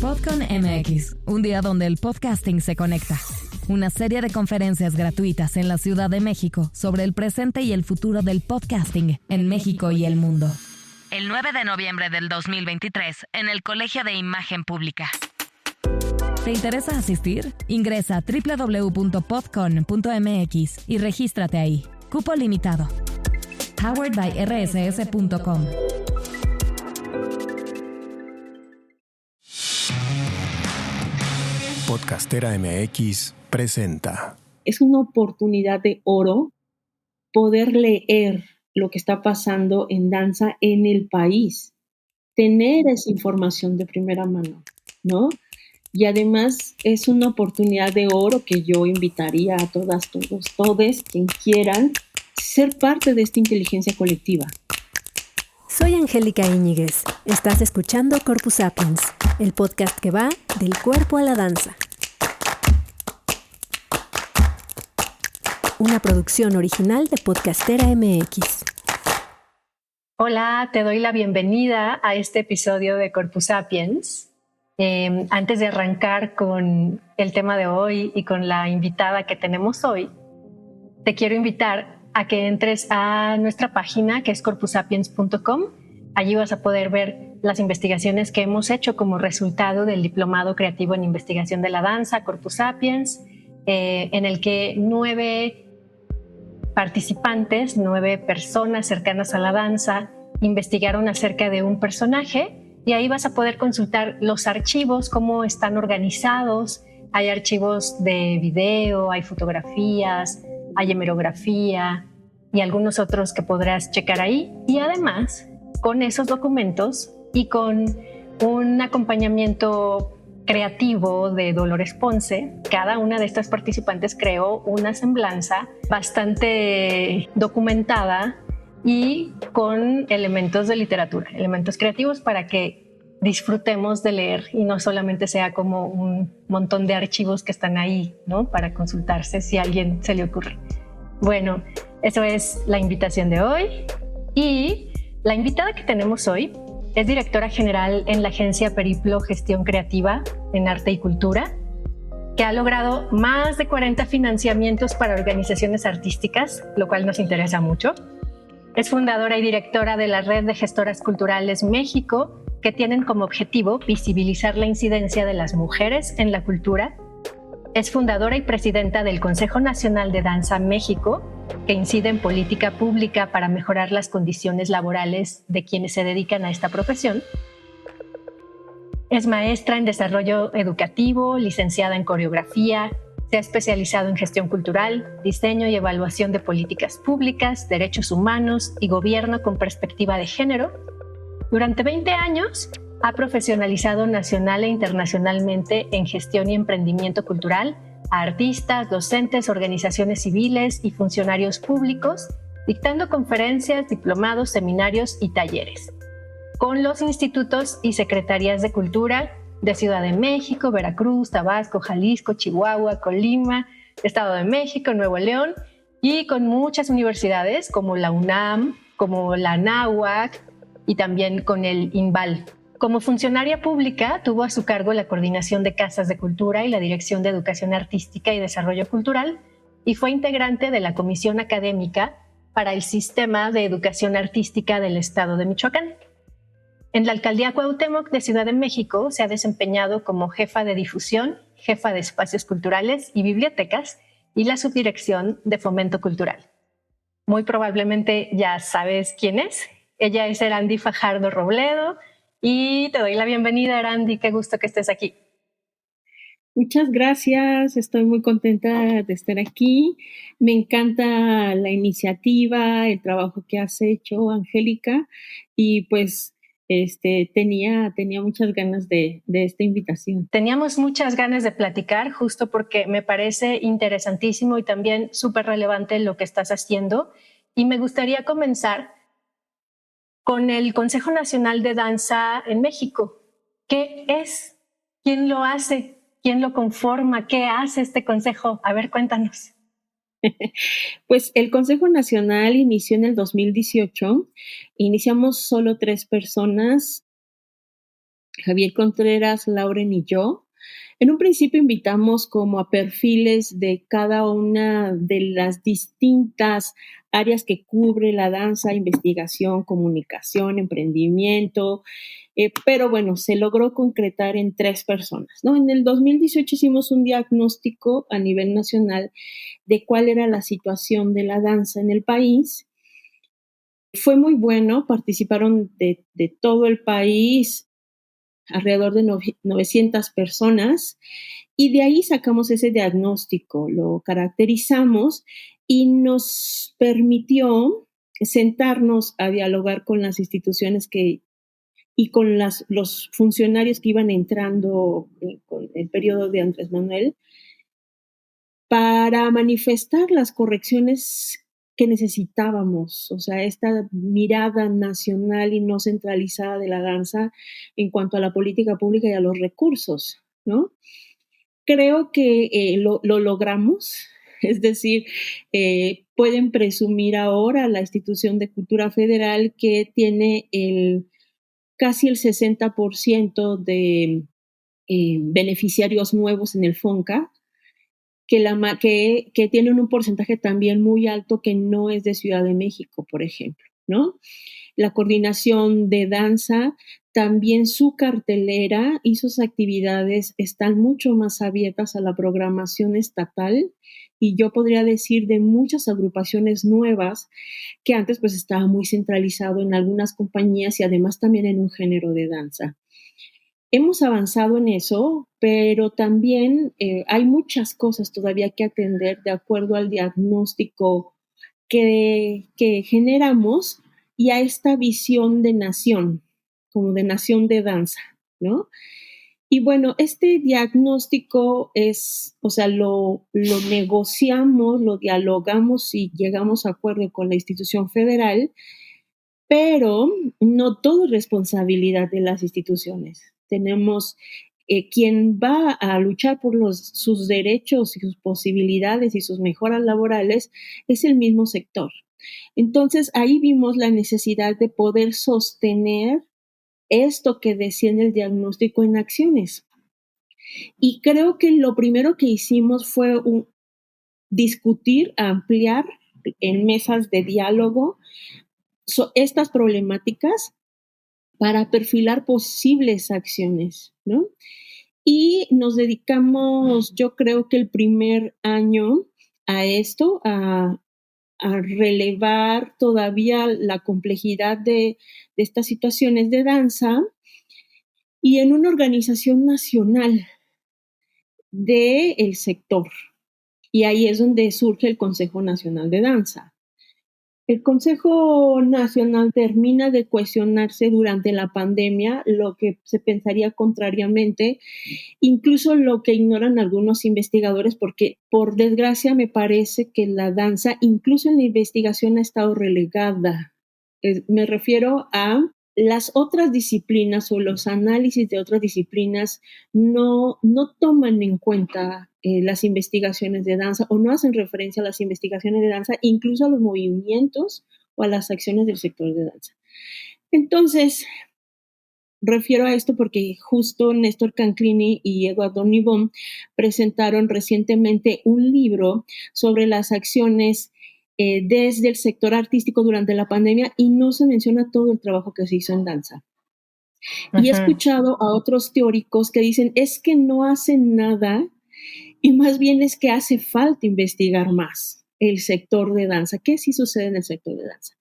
Podcon MX, un día donde el podcasting se conecta. Una serie de conferencias gratuitas en la Ciudad de México sobre el presente y el futuro del podcasting en México y el mundo. El 9 de noviembre del 2023 en el Colegio de Imagen Pública. ¿Te interesa asistir? Ingresa a www.podcon.mx y regístrate ahí. Cupo limitado. Powered by rss.com. Podcastera MX presenta. Es una oportunidad de oro poder leer lo que está pasando en danza en el país, tener esa información de primera mano, ¿no? Y además es una oportunidad de oro que yo invitaría a todas, todos, todes, quien quieran ser parte de esta inteligencia colectiva. Soy Angélica Íñiguez. Estás escuchando Corpus Sapiens, el podcast que va del cuerpo a la danza. Una producción original de Podcastera MX. Hola, te doy la bienvenida a este episodio de Corpus Sapiens. Antes de arrancar con el tema de hoy y con la invitada que tenemos hoy, te quiero invitar a que entres a nuestra página, que es corpusapiens.com. Allí vas a poder ver las investigaciones que hemos hecho como resultado del Diplomado Creativo en Investigación de la Danza, Corpus Sapiens, en el que 9 participantes, 9 personas cercanas a la danza, investigaron acerca de un personaje, y ahí vas a poder consultar los archivos, cómo están organizados. Hay archivos de video, hay fotografías, hay hemerografía y algunos otros que podrás checar ahí. Y además, con esos documentos y con un acompañamiento creativo de Dolores Ponce, cada una de estas participantes creó una semblanza bastante documentada y con elementos de literatura, elementos creativos para que disfrutemos de leer y no solamente sea como un montón de archivos que están ahí, ¿no? Para consultarse si a alguien se le ocurre. Bueno, eso es la invitación de hoy. Y la invitada que tenemos hoy es directora general en la agencia Periplo Gestión Creativa en Arte y Cultura, que ha logrado más de 40 financiamientos para organizaciones artísticas, lo cual nos interesa mucho. Es fundadora y directora de la Red de Gestoras Culturales México, que tienen como objetivo visibilizar la incidencia de las mujeres en la cultura. Es fundadora y presidenta del Consejo Nacional de Danza México, que incide en política pública para mejorar las condiciones laborales de quienes se dedican a esta profesión. Es maestra en desarrollo educativo, licenciada en coreografía, se ha especializado en gestión cultural, diseño y evaluación de políticas públicas, derechos humanos y gobierno con perspectiva de género. Durante 20 años ha profesionalizado nacional e internacionalmente en gestión y emprendimiento cultural a artistas, docentes, organizaciones civiles y funcionarios públicos, dictando conferencias, diplomados, seminarios y talleres con los institutos y secretarías de cultura de Ciudad de México, Veracruz, Tabasco, Jalisco, Chihuahua, Colima, Estado de México, Nuevo León, y con muchas universidades como la UNAM, como la Anáhuac y también con el INVAL. Como funcionaria pública, tuvo a su cargo la coordinación de casas de cultura y la dirección de educación artística y desarrollo cultural, y fue integrante de la Comisión Académica para el Sistema de Educación Artística del Estado de Michoacán. En la Alcaldía Cuauhtémoc de Ciudad de México se ha desempeñado como jefa de difusión, jefa de espacios culturales y bibliotecas y la subdirección de fomento cultural. Muy probablemente ya sabes quién es. Ella es Erandi Fajardo Robledo y te doy la bienvenida, Erandi. Qué gusto que estés aquí. Muchas gracias, estoy muy contenta de estar aquí. Me encanta la iniciativa, el trabajo que has hecho, Angélica, y pues tenía muchas ganas de esta invitación. Teníamos muchas ganas de platicar justo porque me parece interesantísimo y también súper relevante lo que estás haciendo. Y me gustaría comenzar con el Consejo Nacional de Danza en México. ¿Qué es? ¿Quién lo hace? ¿Quién lo conforma? ¿Qué hace este consejo? A ver, cuéntanos. Pues el Consejo Nacional inició en el 2018. Iniciamos solo 3 personas Javier Contreras, Lauren y yo. En un principio invitamos como a perfiles de cada una de las distintas áreas que cubre la danza: investigación, comunicación, emprendimiento, pero bueno, se logró concretar en 3 personas, ¿no? En el 2018 hicimos un diagnóstico a nivel nacional de cuál era la situación de la danza en el país. Fue muy bueno, participaron de todo el país alrededor de 900 personas, y de ahí sacamos ese diagnóstico, lo caracterizamos y nos permitió sentarnos a dialogar con las instituciones y con los funcionarios que iban entrando con el periodo de Andrés Manuel, para manifestar las correcciones que necesitábamos, o sea, esta mirada nacional y no centralizada de la danza en cuanto a la política pública y a los recursos, ¿no? Creo que lo logramos, es decir, pueden presumir ahora la Institución de Cultura Federal que tiene casi el 60% de beneficiarios nuevos en el FONCA, que tienen un porcentaje también muy alto que no es de Ciudad de México, por ejemplo, ¿no? La coordinación de danza, también su cartelera y sus actividades están mucho más abiertas a la programación estatal, y yo podría decir de muchas agrupaciones nuevas que antes pues estaba muy centralizado en algunas compañías y además también en un género de danza. Hemos avanzado en eso, pero también hay muchas cosas todavía que atender de acuerdo al diagnóstico que generamos y a esta visión de nación, como de nación de danza, ¿no? Y bueno, este diagnóstico o sea, lo negociamos, lo dialogamos y llegamos a acuerdo con la institución federal, pero no todo es responsabilidad de las instituciones. Tenemos quien va a luchar por sus derechos y sus posibilidades y sus mejoras laborales es el mismo sector. Entonces, ahí vimos la necesidad de poder sostener esto que decía en el diagnóstico en acciones. Y creo que lo primero que hicimos fue discutir, ampliar en mesas de diálogo estas problemáticas para perfilar posibles acciones, ¿no? Y nos dedicamos, yo creo que el primer año a esto, a relevar todavía la complejidad de estas situaciones de danza, y en una organización nacional del sector. Y ahí es donde surge el Consejo Nacional de Danza. El Consejo Nacional termina de cuestionarse durante la pandemia, lo que se pensaría contrariamente, incluso lo que ignoran algunos investigadores, porque por desgracia me parece que la danza, incluso en la investigación, ha estado relegada. Me refiero a las otras disciplinas o los análisis de otras disciplinas no toman en cuenta las investigaciones de danza, o no hacen referencia a las investigaciones de danza, incluso a los movimientos o a las acciones del sector de danza. Entonces, refiero a esto porque justo Néstor Canclini y Eduardo Nibón presentaron recientemente un libro sobre las acciones desde el sector artístico durante la pandemia, y no se menciona todo el trabajo que se hizo en danza. Y he escuchado a otros teóricos que dicen, es que no hacen nada, y más bien es que hace falta investigar más el sector de danza. ¿Qué sí sucede en el sector de danza?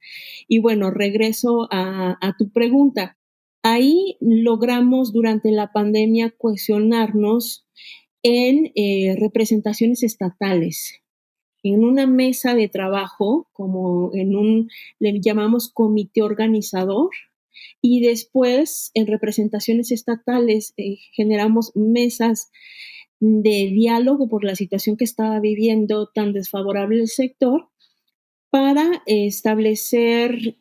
Y bueno, regreso a tu pregunta. Ahí logramos durante la pandemia cohesionarnos en representaciones estatales, en una mesa de trabajo, como le llamamos comité organizador, y después en representaciones estatales generamos mesas de diálogo por la situación que estaba viviendo tan desfavorable el sector, para establecer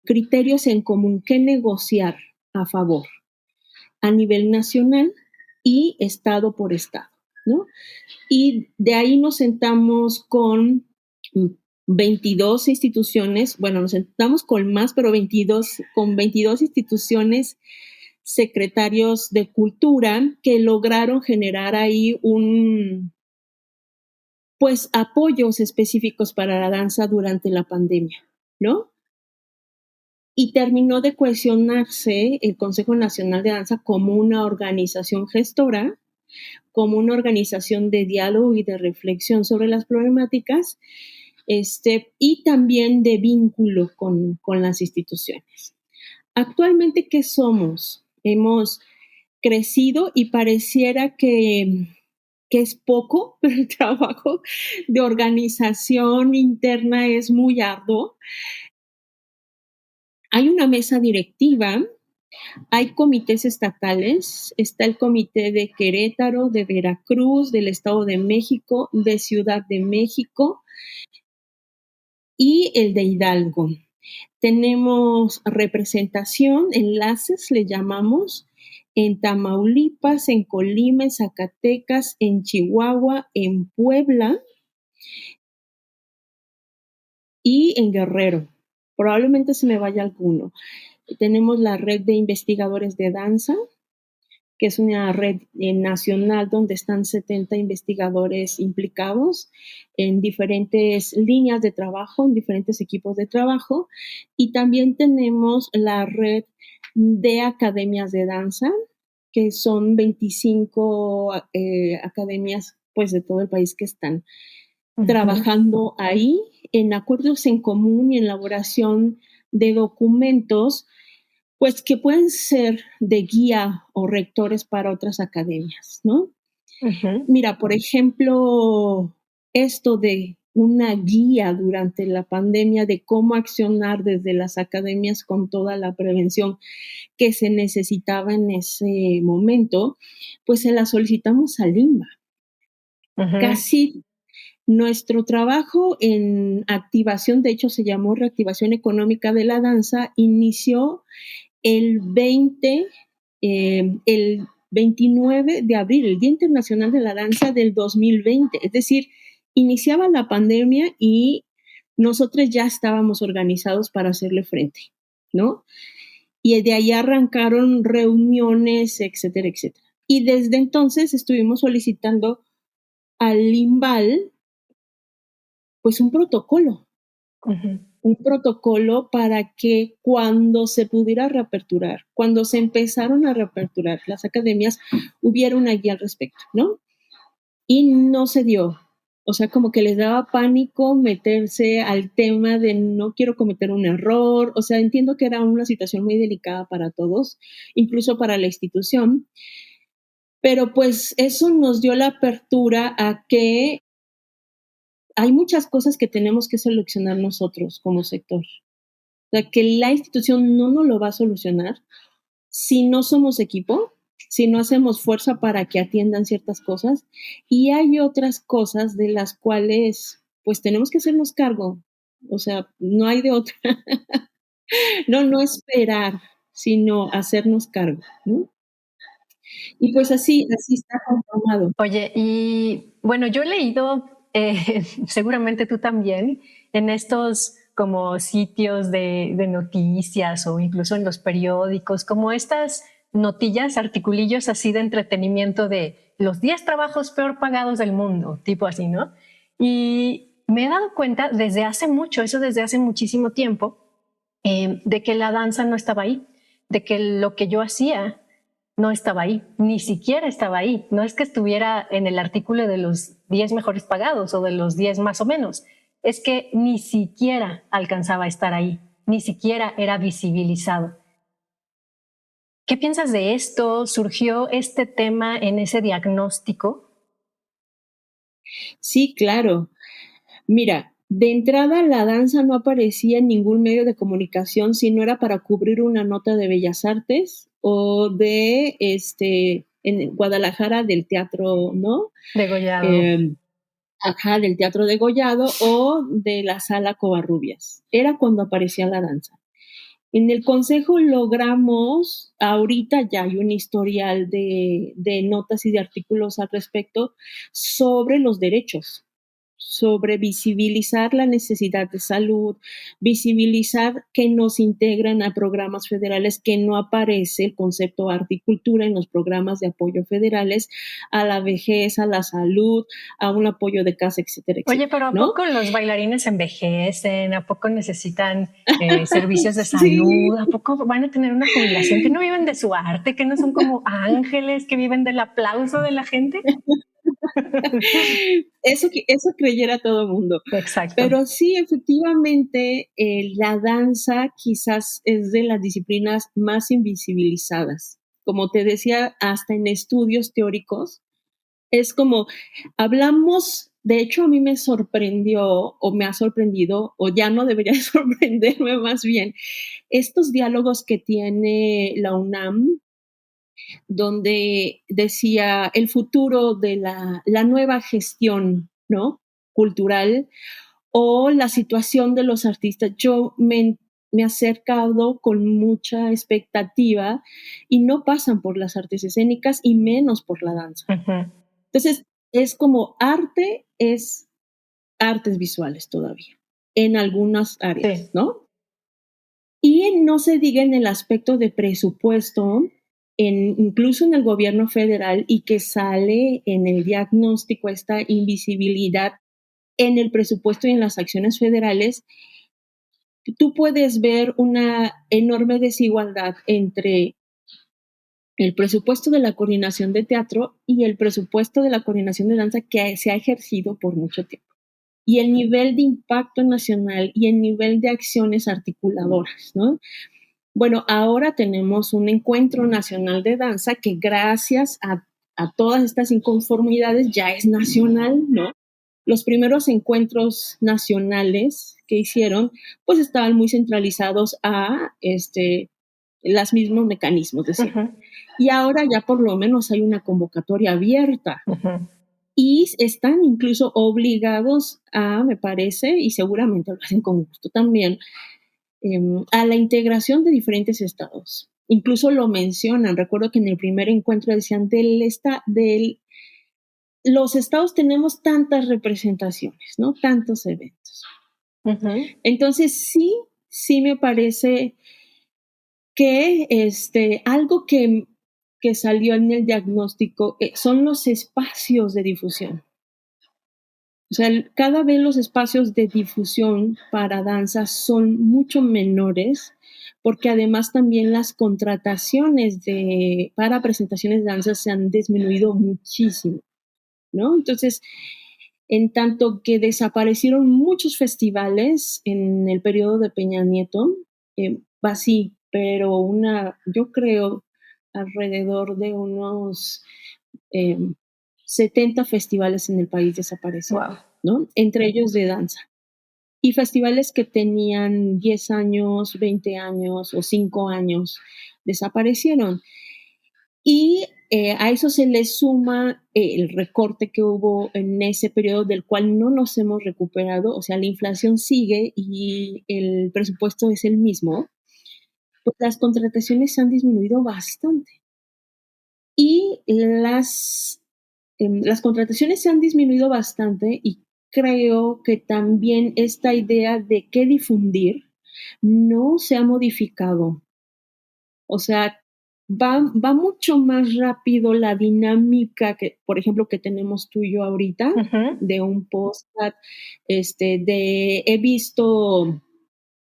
criterios en común que negociar a favor a nivel nacional y estado por estado, ¿no? Y de ahí nos sentamos con 22 instituciones, bueno, nos sentamos con más, pero con 22 instituciones secretarios de cultura que lograron generar ahí pues apoyos específicos para la danza durante la pandemia, ¿no? Y terminó de cohesionarse el Consejo Nacional de Danza como una organización gestora, como una organización de diálogo y de reflexión sobre las problemáticas, y también de vínculo con las instituciones. Actualmente, ¿qué somos? Hemos crecido y pareciera que es poco, pero el trabajo de organización interna es muy arduo. Hay una mesa directiva, hay comités estatales, está el comité de Querétaro, de Veracruz, del Estado de México, de Ciudad de México y el de Hidalgo. Tenemos representación, enlaces le llamamos, en Tamaulipas, en Colima, en Zacatecas, en Chihuahua, en Puebla y en Guerrero. Probablemente se me vaya alguno. Tenemos la red de investigadores de danza, que es una red nacional donde están 70 investigadores implicados en diferentes líneas de trabajo, en diferentes equipos de trabajo. Y también tenemos la red de academias de danza, que son 25 academias pues, de todo el país que están trabajando ahí en acuerdos en común y en elaboración de documentos pues que pueden ser de guía o rectores para otras academias, ¿no? Mira, por ejemplo, esto de una guía durante la pandemia de cómo accionar desde las academias con toda la prevención que se necesitaba en ese momento, pues se la solicitamos a LIMBA. Casi nuestro trabajo en activación, de hecho se llamó Reactivación Económica de la Danza, inició el 29 de abril, el Día Internacional de la Danza del 2020. Es decir, iniciaba la pandemia y nosotros ya estábamos organizados para hacerle frente, ¿no? Y de ahí arrancaron reuniones, etcétera, etcétera. Y desde entonces estuvimos solicitando al INVAL, pues un protocolo. Un protocolo para que cuando se pudiera reaperturar, cuando se empezaron a reaperturar las academias, hubiera una guía al respecto, ¿no? Y no se dio. O sea, como que les daba pánico meterse al tema de no quiero cometer un error. O sea, entiendo que era una situación muy delicada para todos, incluso para la institución. Pero pues eso nos dio la apertura a que hay muchas cosas que tenemos que solucionar nosotros como sector. O sea, que la institución no nos lo va a solucionar si no somos equipo, si no hacemos fuerza para que atiendan ciertas cosas. Y hay otras cosas de las cuales, pues, tenemos que hacernos cargo. O sea, no hay de otra. No esperar, sino hacernos cargo, ¿no? Y pues así está conformado. Oye, y bueno, yo he leído, seguramente tú también, en estos como sitios de noticias o incluso en los periódicos, como estas notillas, articulillos así de entretenimiento de los 10 trabajos peor pagados del mundo, tipo así, ¿no? Y me he dado cuenta desde hace mucho, eso desde hace muchísimo tiempo, de que la danza no estaba ahí, de que lo que yo hacía no estaba ahí, ni siquiera estaba ahí. No es que estuviera en el artículo de los 10 mejores pagados o de los 10 más o menos, es que ni siquiera alcanzaba a estar ahí, ni siquiera era visibilizado. ¿Qué piensas de esto? ¿Surgió este tema en ese diagnóstico? Sí, claro. Mira, de entrada la danza no aparecía en ningún medio de comunicación si no era para cubrir una nota de Bellas Artes o de en Guadalajara del teatro, ¿no? Degollado. Del teatro Degollado o de la sala Covarrubias. Era cuando aparecía la danza. En el consejo logramos, ahorita ya hay un historial de notas y de artículos al respecto sobre los derechos. sobre visibilizar la necesidad de salud, visibilizar que nos integran a programas federales, que no aparece el concepto arte y cultura en los programas de apoyo federales, a la vejez, a la salud, a un apoyo de casa, etcétera, etcétera. Oye, pero ¿a ¿no? poco los bailarines envejecen? ¿A poco necesitan servicios de Sí. salud? ¿A poco van a tener una jubilación? ¿Que no viven de su arte? ¿Que no son como ángeles que viven del aplauso de la gente? Eso creyera todo el mundo. Exacto. Pero sí, efectivamente, la danza quizás es de las disciplinas más invisibilizadas. Como te decía, hasta en estudios teóricos, es como, hablamos, de hecho a mí me sorprendió, o me ha sorprendido, o ya no debería sorprenderme más bien, estos diálogos que tiene la UNAM, donde decía el futuro de la nueva gestión, ¿no? Cultural, o la situación de los artistas. Yo me he acercado con mucha expectativa y no pasan por las artes escénicas y menos por la danza. Ujú. Entonces, es como arte, es artes visuales todavía, en algunas áreas, Sí. ¿no? Y no se diga en el aspecto de presupuesto, incluso en el gobierno federal, y que sale en el diagnóstico esta invisibilidad en el presupuesto y en las acciones federales. Tú puedes ver una enorme desigualdad entre el presupuesto de la coordinación de teatro y el presupuesto de la coordinación de danza que se ha ejercido por mucho tiempo. Y el nivel de impacto nacional y el nivel de acciones articuladoras, ¿no? Bueno, ahora tenemos un encuentro nacional de danza que gracias a todas estas inconformidades ya es nacional, ¿no? Los primeros encuentros nacionales que hicieron, pues estaban muy centralizados a los mismos mecanismos de siempre. Ujú. Y ahora ya por lo menos hay una convocatoria abierta. Ujú. Y están incluso obligados a, me parece, y seguramente lo hacen con gusto también, a la integración de diferentes estados. Incluso lo mencionan. Recuerdo que en el primer encuentro decían, los estados tenemos tantas representaciones, ¿no? Tantos eventos. Ujú. Entonces, sí me parece que algo que salió en el diagnóstico son los espacios de difusión. O sea, cada vez los espacios de difusión para danza son mucho menores, porque además también las contrataciones para presentaciones de danza se han disminuido muchísimo, ¿no? Entonces, en tanto que desaparecieron muchos festivales en el periodo de Peña Nieto, así, pero yo creo alrededor de unos 70 festivales en el país desaparecieron, Wow. ¿no? Entre ellos de danza. Y festivales que tenían 10 años, 20 años o 5 años desaparecieron. Y a eso se le suma el recorte que hubo en ese periodo del cual no nos hemos recuperado, o sea, la inflación sigue y el presupuesto es el mismo, pues las contrataciones se han disminuido bastante. Y las contrataciones se han disminuido bastante y creo que también esta idea de qué difundir no se ha modificado. O sea, va mucho más rápido la dinámica que, por ejemplo, que tenemos tú y yo ahorita, Ujú. de un podcast, he visto,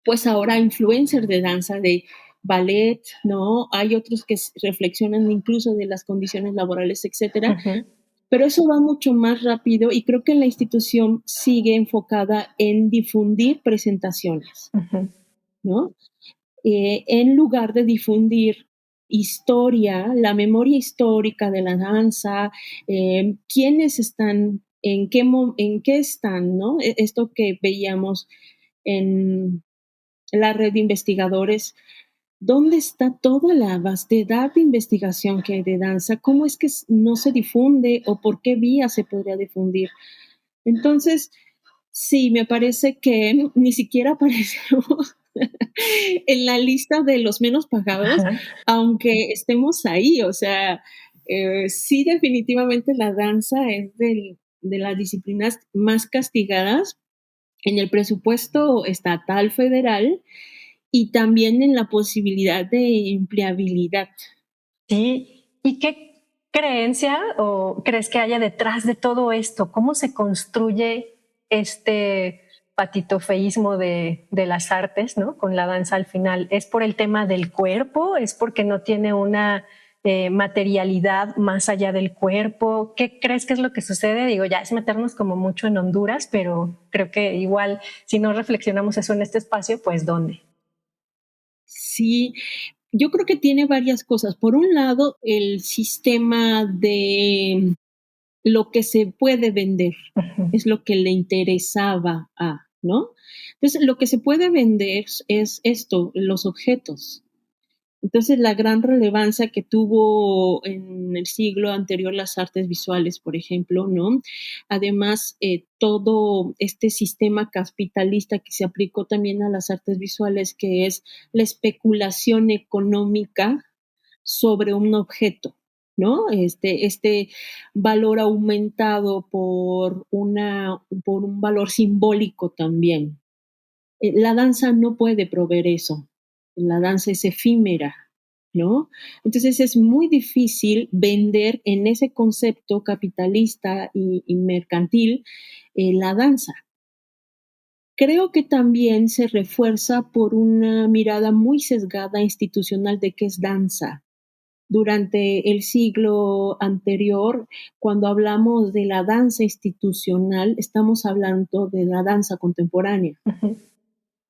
pues ahora influencers de danza, de ballet, ¿no? Hay otros que reflexionan incluso de las condiciones laborales, etcétera. Ujú. Pero eso va mucho más rápido y creo que la institución sigue enfocada en difundir presentaciones, Ujú. ¿no? En lugar de difundir historia, la memoria histórica de la danza, quiénes están, en qué están, ¿no? Esto que veíamos en la red de investigadores, ¿dónde está toda la vastedad de investigación que hay de danza? ¿Cómo es que no se difunde o por qué vía se podría difundir? Entonces, sí, me parece que ni siquiera aparecemos en la lista de los menos pagados, Ajá. aunque estemos ahí. O sea, sí, definitivamente la danza es de las disciplinas más castigadas en el presupuesto estatal, federal, y también en la posibilidad de empleabilidad. Sí, ¿y qué creencia o crees que haya detrás de todo esto? ¿Cómo se construye este patitofeísmo de las artes, ¿no? Con la danza al final. ¿Es por el tema del cuerpo? ¿Es porque no tiene una materialidad más allá del cuerpo? ¿Qué crees que es lo que sucede? Digo, ya es meternos como mucho en Honduras, pero creo que igual si no reflexionamos eso en este espacio, pues ¿dónde? Sí, yo creo que tiene varias cosas. Por un lado, el sistema de lo que se puede vender es lo que le interesaba a, ¿no? Entonces, lo que se puede vender es esto, los objetos. Entonces, la gran relevancia que tuvo en el siglo anterior las artes visuales, por ejemplo, ¿no? Además, todo este sistema capitalista que se aplicó también a las artes visuales, que es la especulación económica sobre un objeto, ¿no? Este valor aumentado por un valor simbólico también. La danza no puede proveer eso. La danza es efímera, ¿no? Entonces es muy difícil vender en ese concepto capitalista y mercantil la danza. Creo que también se refuerza por una mirada muy sesgada institucional de qué es danza. Durante el siglo anterior, cuando hablamos de la danza institucional, estamos hablando de la danza contemporánea. Uh-huh.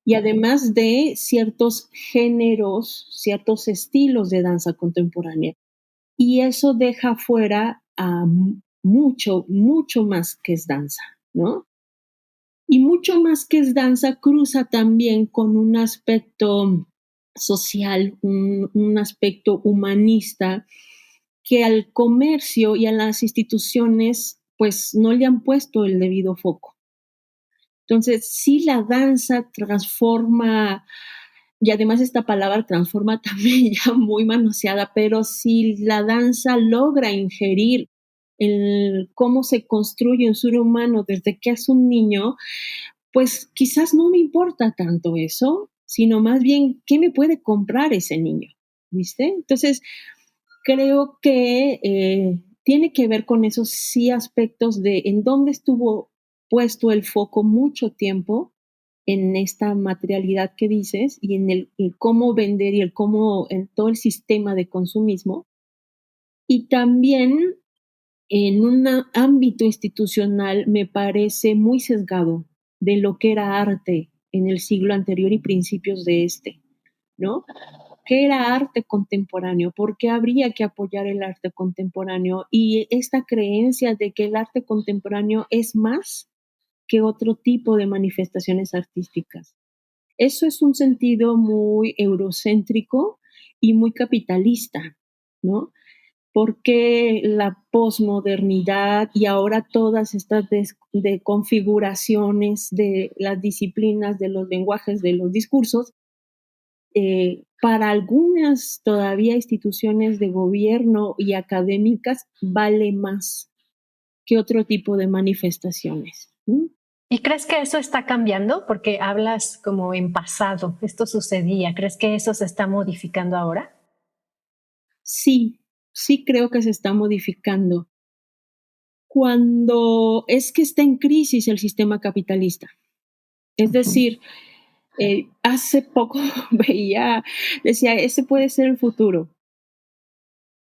Y además de ciertos géneros, ciertos estilos de danza contemporánea. Y eso deja fuera a mucho, mucho más que es danza, ¿no? Y mucho más que es danza cruza también con un aspecto social, un aspecto humanista, que al comercio y a las instituciones pues no le han puesto el debido foco. Entonces, sí la danza transforma, y además esta palabra transforma también ya muy manoseada, pero si la danza logra ingerir el cómo se construye un ser humano desde que es un niño, pues quizás no me importa tanto eso, sino más bien qué me puede comprar ese niño, ¿viste? Entonces, creo que tiene que ver con esos sí aspectos de en dónde estuvo puesto el foco mucho tiempo en esta materialidad que dices y en el cómo vender y el cómo, en todo el sistema de consumismo. Y también en un ámbito institucional me parece muy sesgado de lo que era arte en el siglo anterior y principios de este, ¿no? ¿Qué era arte contemporáneo? ¿Por qué habría que apoyar el arte contemporáneo? Y esta creencia de que el arte contemporáneo es más que otro tipo de manifestaciones artísticas. Eso es un sentido muy eurocéntrico y muy capitalista, ¿no? Porque la posmodernidad y ahora todas estas de configuraciones de las disciplinas, de los lenguajes, de los discursos, para algunas todavía instituciones de gobierno y académicas vale más que otro tipo de manifestaciones. ¿Y crees que eso está cambiando? Porque hablas como en pasado, esto sucedía. ¿Crees que eso se está modificando ahora? Sí, sí creo que se está modificando. Cuando es que está en crisis el sistema capitalista. Es decir, hace poco decía, ese puede ser el futuro.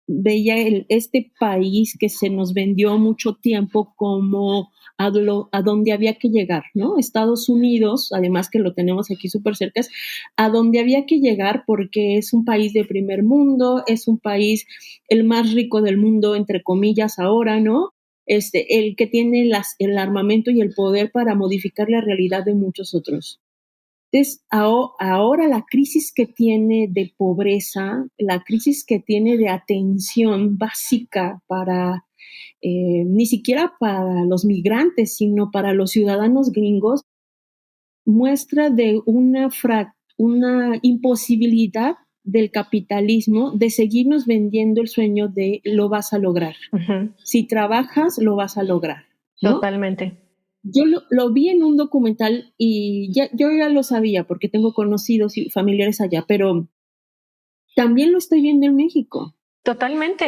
Veía este país que se nos vendió mucho tiempo como a donde había que llegar, ¿no? Estados Unidos, además que lo tenemos aquí súper cerca, a donde había que llegar porque es un país de primer mundo, es un país el más rico del mundo, entre comillas, ahora, ¿no? El que tiene el armamento y el poder para modificar la realidad de muchos otros. Entonces, ahora la crisis que tiene de pobreza, la crisis que tiene de atención básica para, ni siquiera para los migrantes, sino para los ciudadanos gringos, muestra de una imposibilidad del capitalismo de seguirnos vendiendo el sueño de lo vas a lograr. Uh-huh. Si trabajas, lo vas a lograr. ¿no? Totalmente. Yo lo vi en un documental y yo ya lo sabía porque tengo conocidos y familiares allá, pero también lo estoy viendo en México. Totalmente.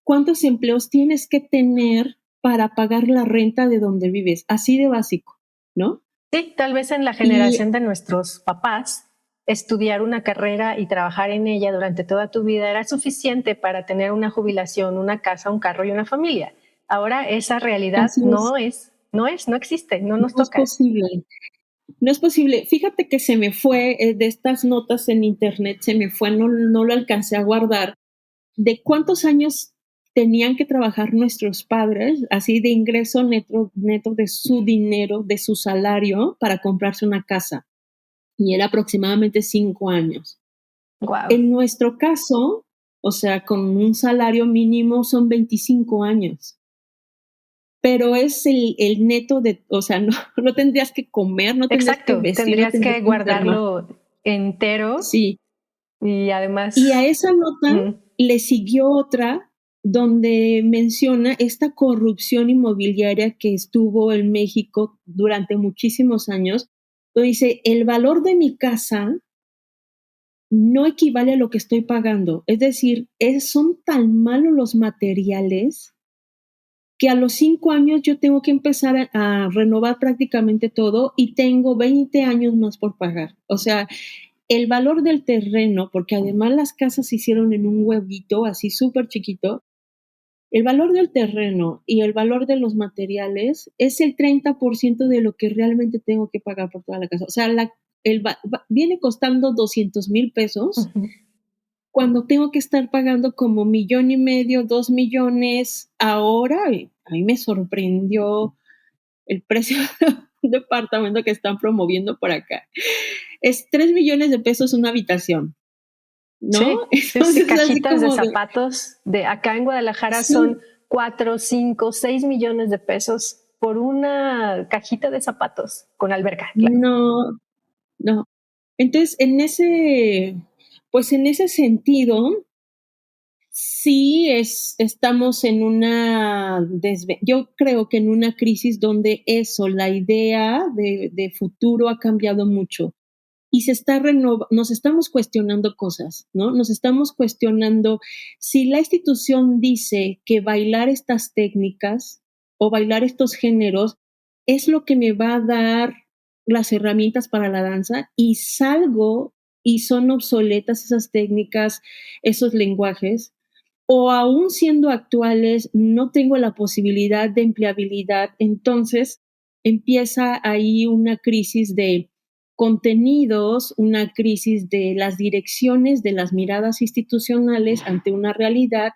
¿Cuántos empleos tienes que tener para pagar la renta de donde vives? Así de básico, ¿no? Sí, tal vez en la Y generación de nuestros papás, estudiar una carrera y trabajar en ella durante toda tu vida era suficiente para tener una jubilación, una casa, un carro y una familia. Ahora esa realidad así es, no existe, no no nos es toca. posible. No es posible. Fíjate que se me fue de estas notas en internet, se me fue, no lo alcancé a guardar, de cuántos años tenían que trabajar nuestros padres, así de ingreso neto de su dinero, de su salario, para comprarse una casa. Y era aproximadamente 5 años. Wow. En nuestro caso, o sea, con un salario mínimo son 25 años. Pero es el neto de, o sea, no tendrías que comer, no tendrías que Exacto, vestir, no tendrías tendrías que que enfermar. guardarlo entero Sí. y Y a además, esa nota le siguió otra donde menciona esta corrupción inmobiliaria que estuvo en México durante muchísimos años. Donde dice, el valor de mi casa no equivale a lo que estoy pagando. Es decir, son tan malos los materiales que a los 5 años yo tengo que empezar a renovar prácticamente todo y tengo 20 años más por pagar. O sea, el valor del terreno, porque además las casas se hicieron en un huevito así súper chiquito, el valor del terreno y el valor de los materiales es el 30% de lo que realmente tengo que pagar por toda la casa. O sea, viene costando 200,000 pesos cuando tengo que estar pagando como 1,500,000, 2 millones ahora. A mí me sorprendió el precio de un departamento que están promoviendo por acá. Es 3 millones de pesos una habitación, ¿no? sí, Entonces, así cajitas de como de, zapatos de acá en Guadalajara son sí, 4, 5, 6 millones de pesos por una cajita de zapatos con alberca, claro. no, no. Entonces, pues en ese sentido, sí estamos en yo creo que en una crisis donde la idea de futuro ha cambiado mucho. Y nos estamos cuestionando cosas, ¿no? Nos estamos cuestionando si la institución dice que bailar estas técnicas o bailar estos géneros es lo que me va a dar las herramientas para la danza y salgo y son obsoletas esas técnicas, esos lenguajes, o aún siendo actuales, no tengo la posibilidad de empleabilidad, entonces empieza ahí una crisis de contenidos, una crisis de las direcciones, de las miradas institucionales ante una realidad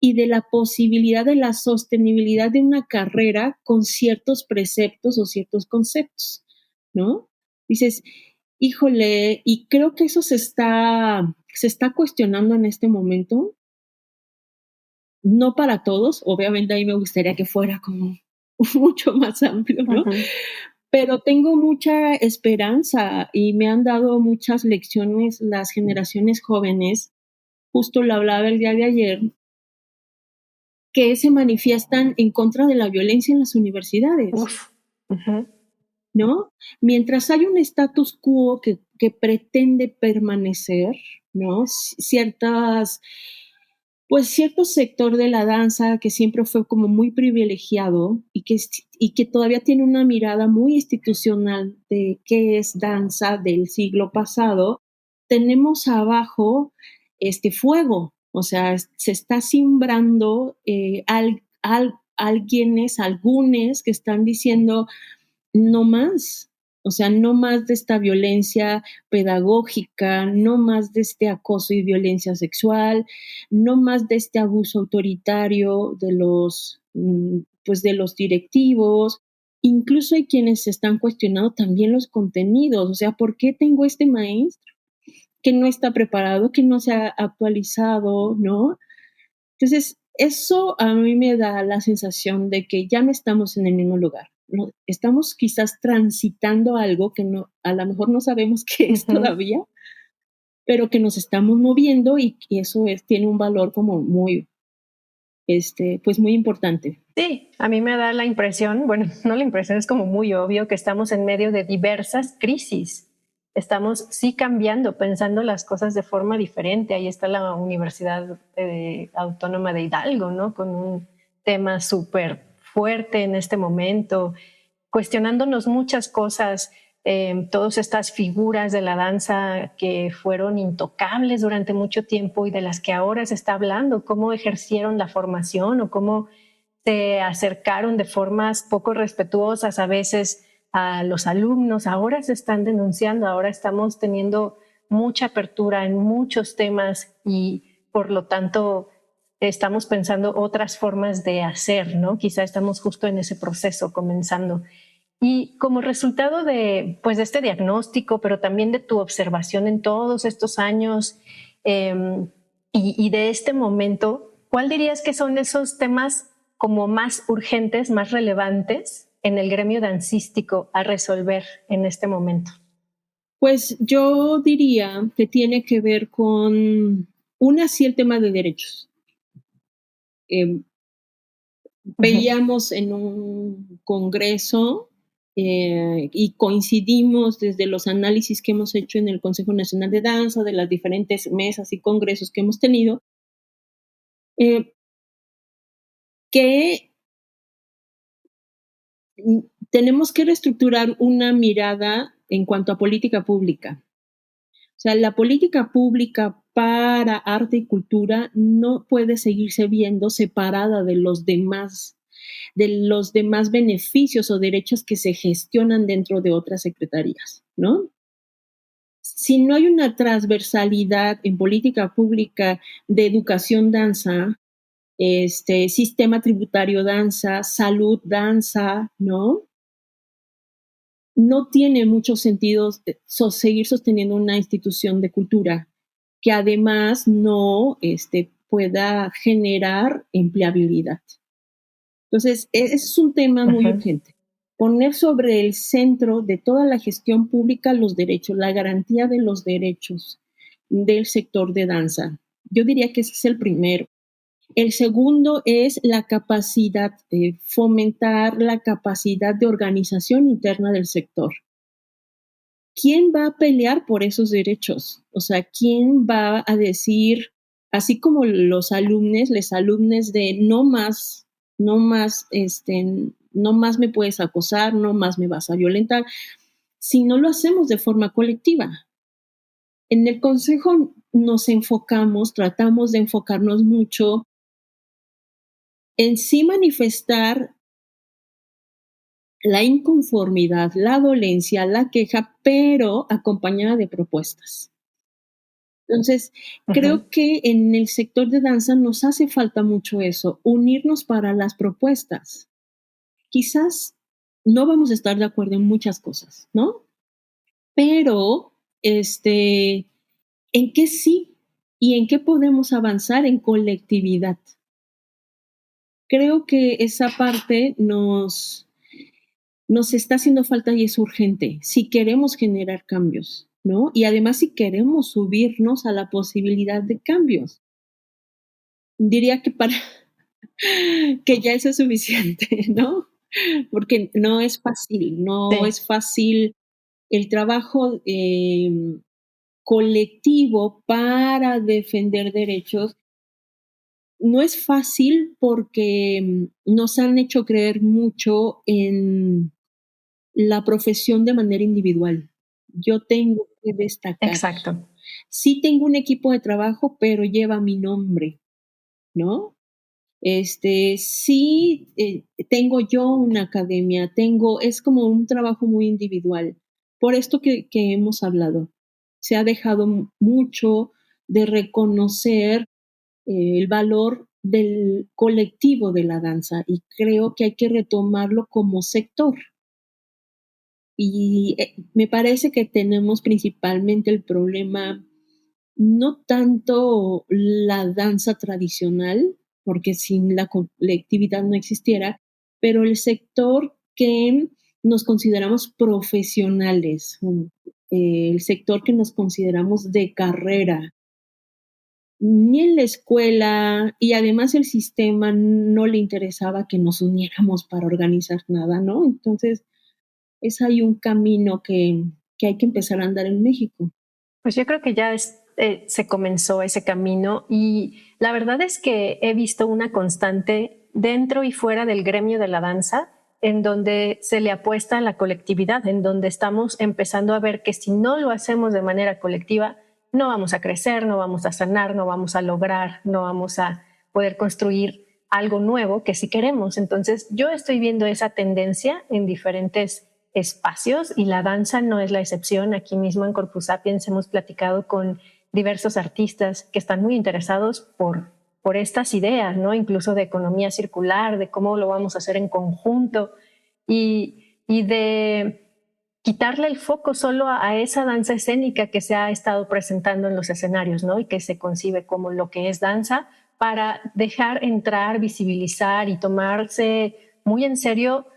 y de la posibilidad de la sostenibilidad de una carrera con ciertos preceptos o ciertos conceptos, ¿no? Dices, híjole, y creo que eso se está cuestionando en este momento, no para todos, obviamente a mí me gustaría que fuera como mucho más amplio, ¿no? Pero tengo mucha esperanza y me han dado muchas lecciones las generaciones jóvenes, justo lo hablaba el día de ayer, que se manifiestan en contra de la violencia en las universidades, Uf. Uh-huh. ¿no? Mientras hay un status quo que pretende permanecer, ¿no? Cierto sector de la danza que siempre fue como muy privilegiado y que todavía tiene una mirada muy institucional de qué es danza del siglo pasado, tenemos abajo este fuego, o sea, se está simbrando algunos que están diciendo no más, o sea, no más de esta violencia pedagógica, no más de este acoso y violencia sexual, no más de este abuso autoritario pues de los directivos. Incluso hay quienes se están cuestionando también los contenidos, o sea, ¿por qué tengo este maestro que no está preparado, que no se ha actualizado, ¿no? Entonces, eso a mí me da la sensación de que ya no estamos en el mismo lugar, ¿no? Estamos quizás transitando algo que a lo mejor no sabemos qué es todavía, pero que nos estamos moviendo y eso tiene un valor como muy, pues muy importante. Sí, a mí me da la impresión, bueno, no la impresión, es como muy obvio que estamos en medio de diversas crisis. Estamos sí cambiando, pensando las cosas de forma diferente. Ahí está la Universidad Autónoma de Hidalgo, ¿no? Con un tema súper fuerte en este momento, cuestionándonos muchas cosas, todas estas figuras de la danza que fueron intocables durante mucho tiempo y de las que ahora se está hablando, cómo ejercieron la formación o cómo se acercaron de formas poco respetuosas a veces a los alumnos. Ahora se están denunciando, ahora estamos teniendo mucha apertura en muchos temas y por lo tanto estamos pensando otras formas de hacer, ¿no? Quizá estamos justo en ese proceso comenzando. Y como resultado de, pues, de este diagnóstico, pero también de tu observación en todos estos años y de este momento, ¿cuál dirías que son esos temas como más urgentes, más relevantes en el gremio dancístico a resolver en este momento? Pues yo diría que tiene que ver con, sí, el tema de derechos. Veíamos en un congreso y coincidimos desde los análisis que hemos hecho en el Consejo Nacional de Danza, de las diferentes mesas y congresos que hemos tenido, que tenemos que reestructurar una mirada en cuanto a política pública. O sea, la política pública para arte y cultura no puede seguirse viendo separada de los demás beneficios o derechos que se gestionan dentro de otras secretarías, ¿no? Si no hay una transversalidad en política pública de educación danza, sistema tributario danza, salud danza, ¿no? No tiene mucho sentido seguir sosteniendo una institución de cultura que además no pueda generar empleabilidad. Entonces, ese es un tema muy urgente. Poner sobre el centro de toda la gestión pública los derechos, la garantía de los derechos del sector de danza. Yo diría que ese es el primero. El segundo es la capacidad de fomentar la capacidad de organización interna del sector. ¿Quién va a pelear por esos derechos? O sea, ¿quién va a decir, así como los alumnos de no más me puedes acosar, no más me vas a violentar, si no lo hacemos de forma colectiva? En el consejo tratamos de enfocarnos mucho en sí manifestar la inconformidad, la dolencia, la queja, pero acompañada de propuestas. Entonces, creo que en el sector de danza nos hace falta mucho eso, unirnos para las propuestas. Quizás no vamos a estar de acuerdo en muchas cosas, ¿no? Pero, ¿en qué sí? ¿Y en qué podemos avanzar en colectividad? Creo que esa parte nos está haciendo falta y es urgente si queremos generar cambios, ¿no? Y además si queremos subirnos a la posibilidad de cambios. Diría que que ya eso es suficiente, ¿no? Porque no es fácil, es fácil el trabajo colectivo para defender derechos. No es fácil porque nos han hecho creer mucho en la profesión de manera individual. Yo tengo que destacar. Exacto. Sí tengo un equipo de trabajo, pero lleva mi nombre, ¿no? Sí, tengo yo una academia, es como un trabajo muy individual. Por esto que hemos hablado, se ha dejado mucho de reconocer el valor del colectivo de la danza y creo que hay que retomarlo como sector. Y me parece que tenemos principalmente el problema, no tanto la danza tradicional, porque sin la colectividad no existiera, pero el sector que nos consideramos profesionales, el sector que nos consideramos de carrera, ni en la escuela, y además el sistema no le interesaba que nos uniéramos para organizar nada, ¿no? Entonces, es ahí un camino que hay que empezar a andar en México. Pues yo creo que ya se comenzó ese camino y la verdad es que he visto una constante dentro y fuera del gremio de la danza en donde se le apuesta a la colectividad, en donde estamos empezando a ver que si no lo hacemos de manera colectiva, no vamos a crecer, no vamos a sanar, no vamos a lograr, no vamos a poder construir algo nuevo que sí queremos. Entonces yo estoy viendo esa tendencia en diferentes espacios y la danza no es la excepción. Aquí mismo en Corpus Sapiens hemos platicado con diversos artistas que están muy interesados por estas ideas, ¿no? Incluso de economía circular, de cómo lo vamos a hacer en conjunto y de quitarle el foco solo a esa danza escénica que se ha estado presentando en los escenarios, ¿no? Y que se concibe como lo que es danza, para dejar entrar, visibilizar y tomarse muy en serio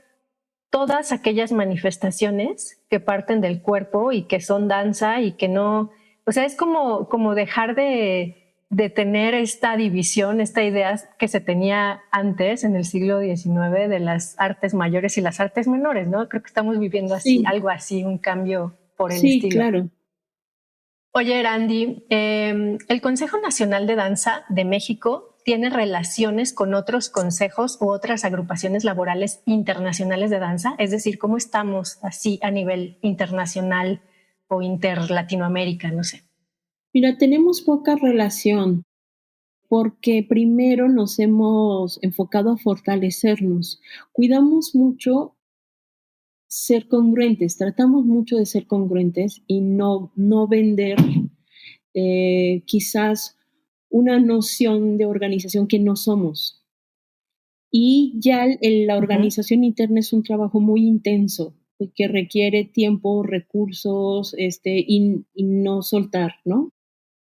todas aquellas manifestaciones que parten del cuerpo y que son danza y que no, o sea, es como dejar de tener esta división, esta idea que se tenía antes en el siglo XIX de las artes mayores y las artes menores, ¿no? Creo que estamos viviendo así, Sí, algo así, un cambio por el sí, estilo. claro. Oye, Randy, el Consejo Nacional de Danza de México tiene relaciones con otros consejos u otras agrupaciones laborales internacionales de danza, es decir, ¿cómo estamos así a nivel internacional o interlatinoamérica? No sé. Mira, tenemos poca relación porque primero nos hemos enfocado a fortalecernos. Cuidamos mucho ser congruentes, tratamos mucho de ser congruentes y no vender quizás una noción de organización que no somos. Y ya la Uh-huh. organización interna es un trabajo muy intenso que requiere tiempo, recursos, y no soltar, ¿no?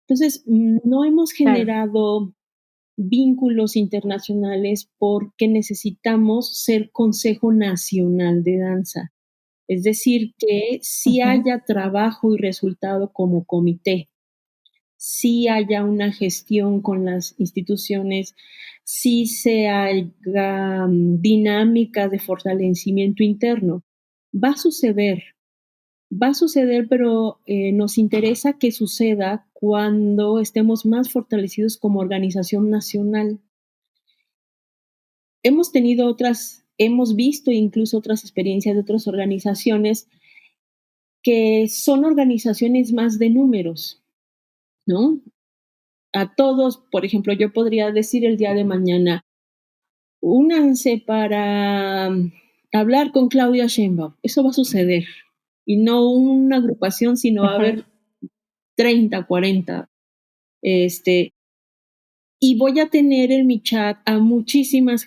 Entonces, no hemos Claro. generado vínculos internacionales porque necesitamos ser Consejo Nacional de Danza. Es decir, que sí Uh-huh. haya trabajo y resultado como comité, sí haya una gestión con las instituciones, sí se haga dinámicas de fortalecimiento interno. Va a suceder, va a suceder, pero nos interesa que suceda cuando estemos más fortalecidos como organización nacional. Hemos visto incluso otras experiencias de otras organizaciones que son organizaciones más de números, ¿no? A todos, por ejemplo, yo podría decir el día de mañana, únanse para hablar con Claudia Sheinbaum. Eso va a suceder. Y no una agrupación, sino va a Uh-huh. haber 30, 40. Este, y voy a tener en mi chat a muchísimas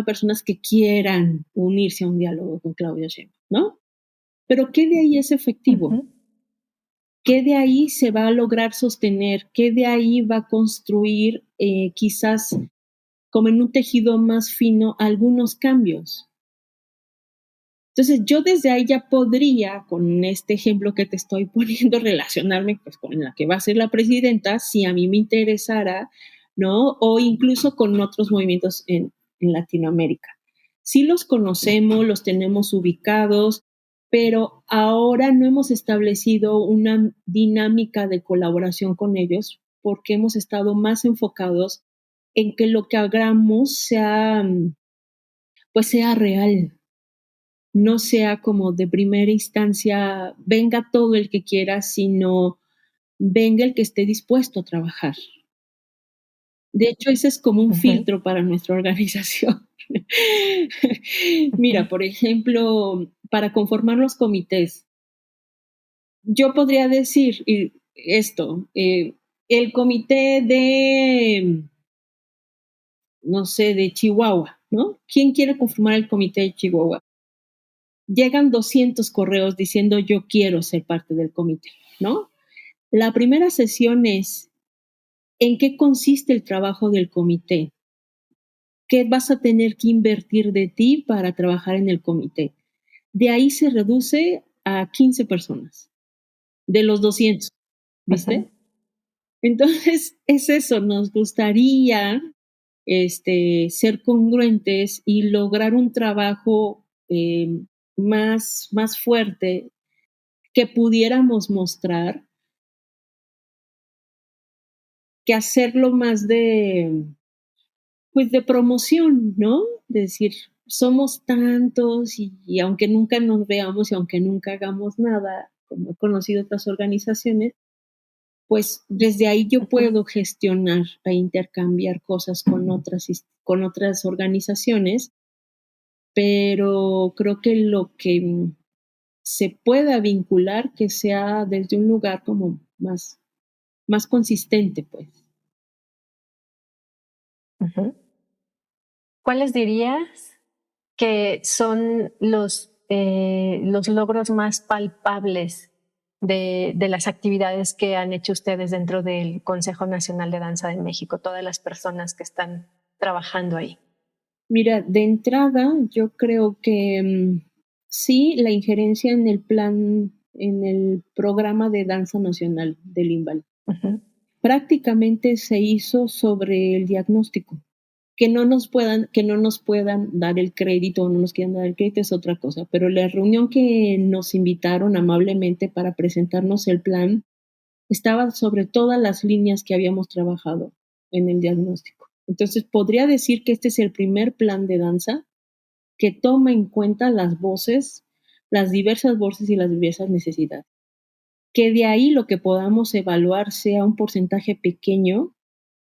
personas que quieran unirse a un diálogo con Claudia Sheinbaum, ¿no? Pero ¿qué de ahí es efectivo? Uh-huh. ¿Qué de ahí se va a lograr sostener? ¿Qué de ahí va a construir quizás como en un tejido más fino algunos cambios? Entonces yo desde ahí ya podría, con este ejemplo que te estoy poniendo, relacionarme pues con la que va a ser la presidenta, si a mí me interesara, ¿no? O incluso con otros movimientos en Latinoamérica. Sí los conocemos, los tenemos ubicados, pero ahora no hemos establecido una dinámica de colaboración con ellos porque hemos estado más enfocados en que lo que hagamos sea, pues sea real, no sea como de primera instancia, venga todo el que quiera, sino venga el que esté dispuesto a trabajar. De hecho, ese es como un Uh-huh. filtro para nuestra organización. Uh-huh. Mira, por ejemplo, para conformar los comités, yo podría decir esto, el comité de, no sé, de Chihuahua, ¿no? ¿Quién quiere conformar el comité de Chihuahua? Llegan 200 correos diciendo yo quiero ser parte del comité, ¿no? La primera sesión es ¿en qué consiste el trabajo del comité? ¿Qué vas a tener que invertir de ti para trabajar en el comité? De ahí se reduce a 15 personas, de los 200, Uh-huh. ¿viste? Entonces, es eso, nos gustaría ser congruentes y lograr un trabajo más fuerte que pudiéramos mostrar, que hacerlo más pues de promoción, ¿no? De decir, somos tantos y aunque nunca nos veamos y aunque nunca hagamos nada, como he conocido otras organizaciones, pues desde ahí yo puedo gestionar e intercambiar cosas con otras organizaciones, pero creo que lo que se pueda vincular, que sea desde un lugar como más consistente, pues. Ujú. ¿Cuáles dirías que son los logros más palpables de las actividades que han hecho ustedes dentro del Consejo Nacional de Danza de México, todas las personas que están trabajando ahí? Mira, de entrada, yo creo que sí, la injerencia en el programa de danza nacional del INVAL, Ujú. prácticamente se hizo sobre el diagnóstico. Que no nos puedan dar el crédito o no nos quieran dar el crédito es otra cosa, pero la reunión que nos invitaron amablemente para presentarnos el plan estaba sobre todas las líneas que habíamos trabajado en el diagnóstico. Entonces, podría decir que este es el primer plan de danza que toma en cuenta las voces, las diversas voces y las diversas necesidades. Que de ahí lo que podamos evaluar sea un porcentaje pequeño,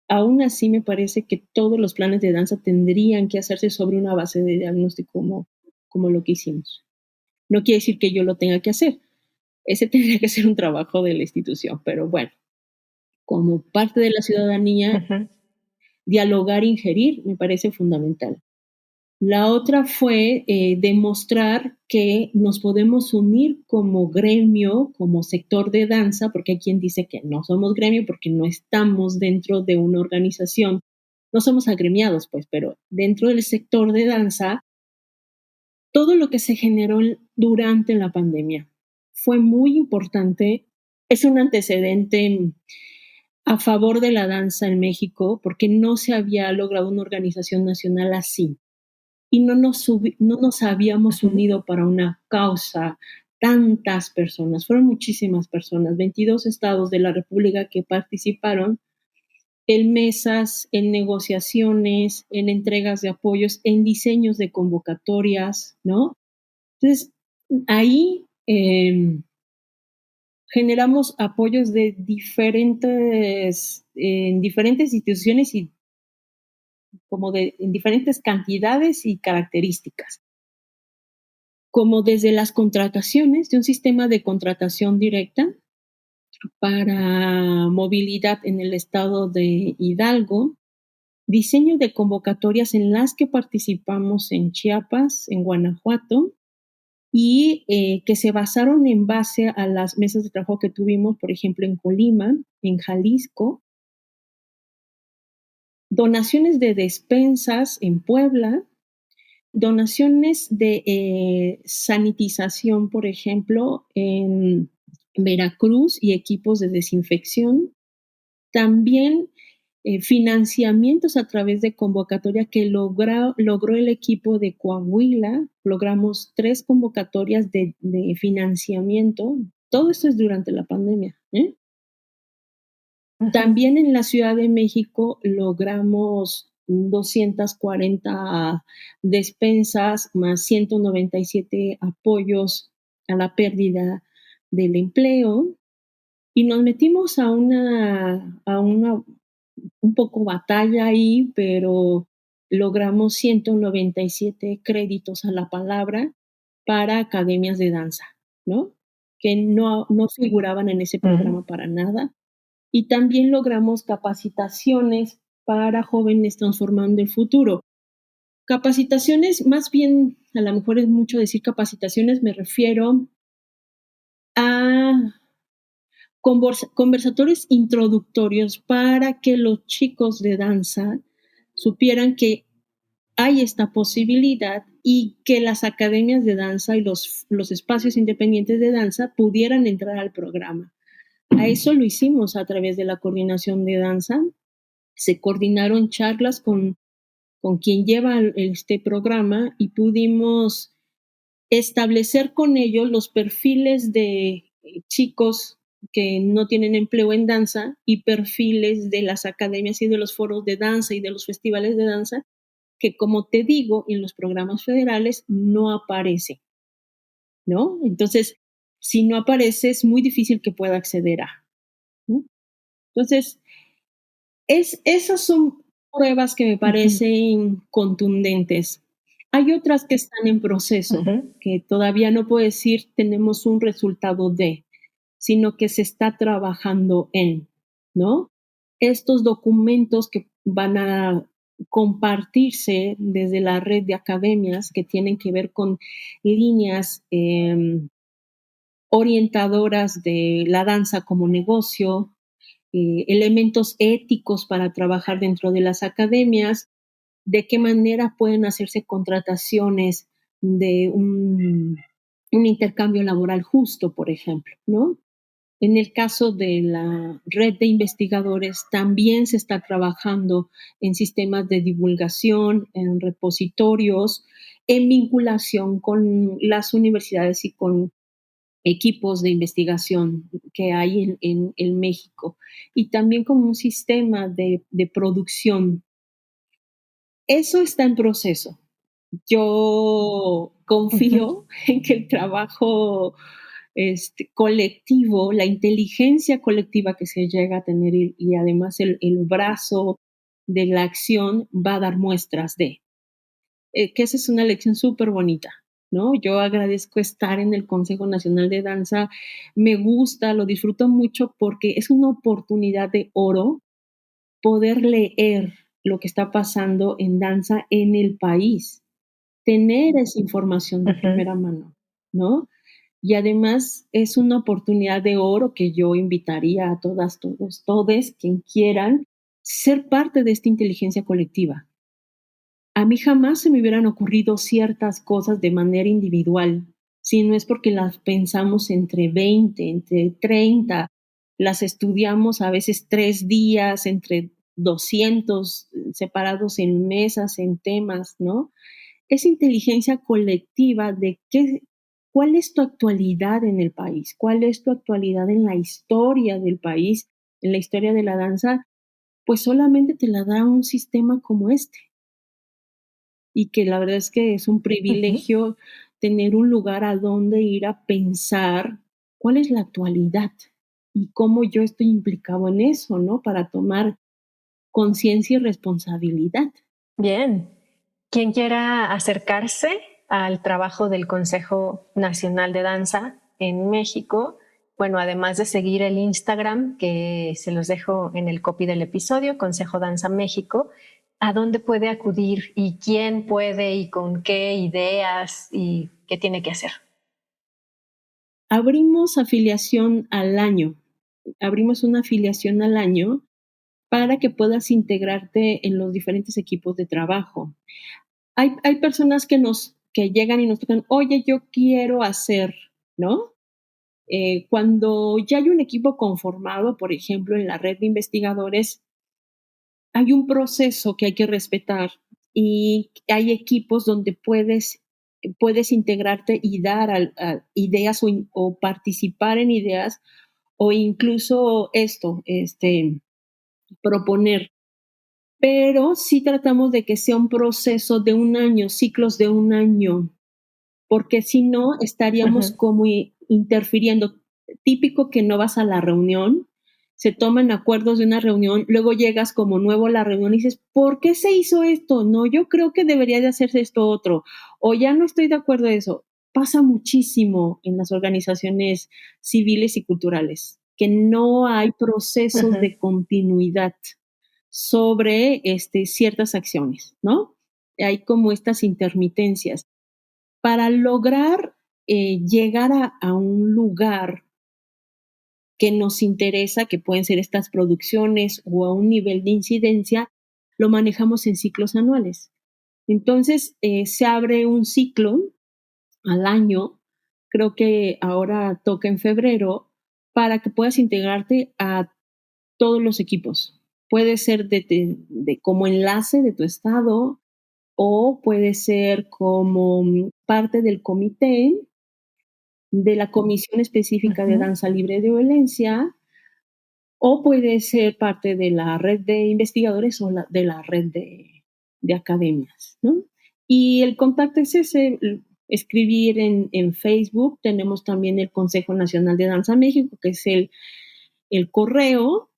aún así me parece que todos los planes de danza tendrían que hacerse sobre una base de diagnóstico como lo que hicimos. No quiere decir que yo lo tenga que hacer. Ese tendría que ser un trabajo de la institución, pero bueno, como parte de la ciudadanía, Ujú. dialogar e ingerir me parece fundamental. La otra fue demostrar que nos podemos unir como gremio, como sector de danza, porque hay quien dice que no somos gremio porque no estamos dentro de una organización, no somos agremiados, pues, pero dentro del sector de danza, todo lo que se generó durante la pandemia fue muy importante, es un antecedente a favor de la danza en México, porque no se había logrado una organización nacional así y no nos habíamos Ujú. unido para una causa tantas personas, fueron muchísimas personas, 22 estados de la República que participaron en mesas, en negociaciones, en entregas de apoyos, en diseños de convocatorias, ¿no? Entonces, ahí generamos apoyos de en diferentes instituciones y en diferentes cantidades y características, como desde las contrataciones, de un sistema de contratación directa para movilidad en el estado de Hidalgo, diseño de convocatorias en las que participamos en Chiapas, en Guanajuato, y que se basaron en base a las mesas de trabajo que tuvimos, por ejemplo, en Colima, en Jalisco, donaciones de despensas en Puebla, donaciones de sanitización, por ejemplo, en Veracruz y equipos de desinfección. También financiamientos a través de convocatoria que logró el equipo de Coahuila. Logramos 3 convocatorias de financiamiento. Todo esto es durante la pandemia. Ujú. También en la Ciudad de México logramos 240 despensas más 197 apoyos a la pérdida del empleo y nos metimos a una un poco batalla ahí, pero logramos 197 créditos a la palabra para academias de danza, ¿no? Que no figuraban en ese Ujú. programa para nada. Y también logramos capacitaciones para jóvenes transformando el futuro. Capacitaciones, más bien, a lo mejor es mucho decir capacitaciones, me refiero a conversatorios introductorios para que los chicos de danza supieran que hay esta posibilidad y que las academias de danza y los espacios independientes de danza pudieran entrar al programa. A eso lo hicimos a través de la coordinación de danza. Se coordinaron charlas con quien lleva este programa y pudimos establecer con ellos los perfiles de chicos que no tienen empleo en danza y perfiles de las academias y de los foros de danza y de los festivales de danza que, como te digo, en los programas federales no aparece, ¿no? Entonces, si no aparece, es muy difícil que pueda acceder a, ¿no? Entonces, esas son pruebas que me parecen contundentes. Hay otras que están en proceso, que todavía no puedo decir tenemos un resultado de, sino que se está trabajando en, ¿no? Estos documentos que van a compartirse desde la red de academias que tienen que ver con líneas orientadoras de la danza como negocio, elementos éticos para trabajar dentro de las academias, de qué manera pueden hacerse contrataciones de un intercambio laboral justo, por ejemplo, ¿no? En el caso de la red de investigadores, también se está trabajando en sistemas de divulgación, en repositorios, en vinculación con las universidades y con equipos de investigación que hay en México, y también como un sistema de producción. Eso está en proceso. Yo confío en que el trabajo colectivo, la inteligencia colectiva que se llega a tener y además el brazo de la acción va a dar muestras de, que esa es una lección súper bonita, ¿no? Yo agradezco estar en el Consejo Nacional de Danza, me gusta, lo disfruto mucho porque es una oportunidad de oro poder leer lo que está pasando en danza en el país, tener esa información de primera mano, ¿no? Y además es una oportunidad de oro que yo invitaría a todas, todos, todes, quien quieran, ser parte de esta inteligencia colectiva. A mí jamás se me hubieran ocurrido ciertas cosas de manera individual, si no es porque las pensamos entre 20, entre 30, las estudiamos a veces 3 días, entre 200 separados en mesas, en temas, ¿no? Esa inteligencia colectiva de cuál es tu actualidad en el país, cuál es tu actualidad en la historia del país, en la historia de la danza, pues solamente te la da un sistema como este. Y que la verdad es que es un privilegio tener un lugar a donde ir a pensar cuál es la actualidad y cómo yo estoy implicado en eso, ¿no? Para tomar conciencia y responsabilidad. Bien. Quien quiera acercarse al trabajo del Consejo Nacional de Danza en México, bueno, además de seguir el Instagram, que se los dejo en el copy del episodio, Consejo Danza México, ¿a dónde puede acudir y quién puede y con qué ideas y qué tiene que hacer? Abrimos afiliación al año. Abrimos una afiliación al año para que puedas integrarte en los diferentes equipos de trabajo. Hay personas que llegan y nos tocan, oye, yo quiero hacer, ¿no? Cuando ya hay un equipo conformado, por ejemplo, en la red de investigadores, hay un proceso que hay que respetar y hay equipos donde puedes integrarte y dar ideas o participar en ideas o incluso proponer. Pero sí tratamos de que sea un proceso de un año, ciclos de un año, porque si no estaríamos como interfiriendo. Típico que no vas a la reunión, se toman acuerdos de una reunión, luego llegas como nuevo a la reunión y dices, ¿por qué se hizo esto? No, yo creo que debería de hacerse esto otro, o ya no estoy de acuerdo en eso. Pasa muchísimo en las organizaciones civiles y culturales, que no hay procesos de continuidad sobre ciertas acciones, ¿no? Hay como estas intermitencias. Para lograr llegar a un lugar que nos interesa, que pueden ser estas producciones o a un nivel de incidencia, lo manejamos en ciclos anuales. Entonces, se abre un ciclo al año, creo que ahora toca en febrero, para que puedas integrarte a todos los equipos. Puede ser de como enlace de tu estado o puede ser como parte del comité de la Comisión Específica de Danza Libre de Violencia, o puede ser parte de la red de investigadores o de la red de academias, ¿no? Y el contacto es ese, escribir en Facebook. Tenemos también el Consejo Nacional de Danza México, que es el correo,